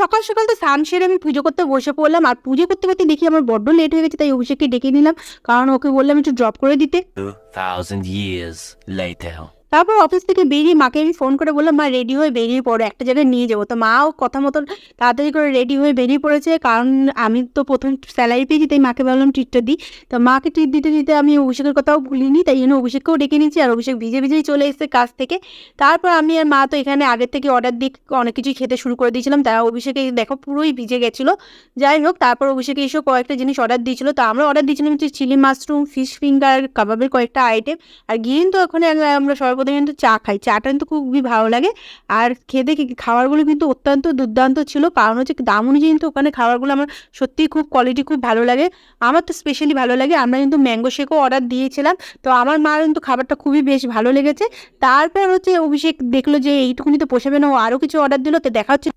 সকাল সকাল তো স্নান সেরে আমি পুজো করতে বসে পড়লাম, আর পুজো করতে করতে দেখি আমার বড্ড লেট হয়ে গেছে, তাই অভিষেককে ডেকে নিলাম, কারণ ওকে বললাম একটু ড্রপ করে দিতে। 2,000 years later. তারপর অফিস থেকে বেরিয়ে মাকে আমি ফোন করে বললাম, মা রেডি হয়ে বেরিয়ে পড়ো, একটা জায়গায় নিয়ে যাবো। তো মাও কথা মতন তাড়াতাড়ি করে রেডি হয়ে বেরিয়ে পড়েছে, কারণ আমি তো প্রথম স্যালারি পেয়েছি, তাই মাকে বললাম ট্রিটটা দিই। তো মাকে ট্রিট দিতে দিতে আমি অভিষেকের কথাও ভুলিনি, তাই জন্য অভিষেককেও ডেকে নিয়েছি, আর অভিষেক ভিজে ভিজেই চলে এসেছে কাজ থেকে। তারপর আমি আর মা তো এখানে আগের থেকে অর্ডার দিয়ে অনেক কিছুই খেতে শুরু করে দিয়েছিলাম, তারা অভিষেকে দেখো পুরোই ভিজে গেছিলো। যাই হোক, তারপর অভিষেকে এসে কয়েকটা জিনিস অর্ডার দিয়েছিলো, তো আমরা অর্ডার দিয়েছিলাম হচ্ছে চিলি মাশরুম, ফিশ ফিঙ্গার, কাবাবের কয়েকটা আইটেম। আর গিয়ে কিন্তু ওখানে আমরা সর্বপ্রথম কিন্তু চা খাই, চাটা কিন্তু খুবই ভালো লাগে। আর খেতে খাবারগুলো কিন্তু অত্যন্ত দুর্দান্ত ছিল, কারণ হচ্ছে দাম অনুযায়ী কিন্তু ওখানে খাবারগুলো আমার সত্যিই খুব কোয়ালিটি খুব ভালো লাগে। আমার তো স্পেশালি ভালো লাগে। আমরা কিন্তু ম্যাঙ্গো শেকও অর্ডার দিয়েছিলাম, তো আমার মার কিন্তু খাবারটা খুবই বেশ ভালো লেগেছে। তারপর হচ্ছে অভিষেক দেখলো যে এইটুকুনি তো পোষাবে না, ও আরও কিছু অর্ডার দিল, তো দেখা হচ্ছে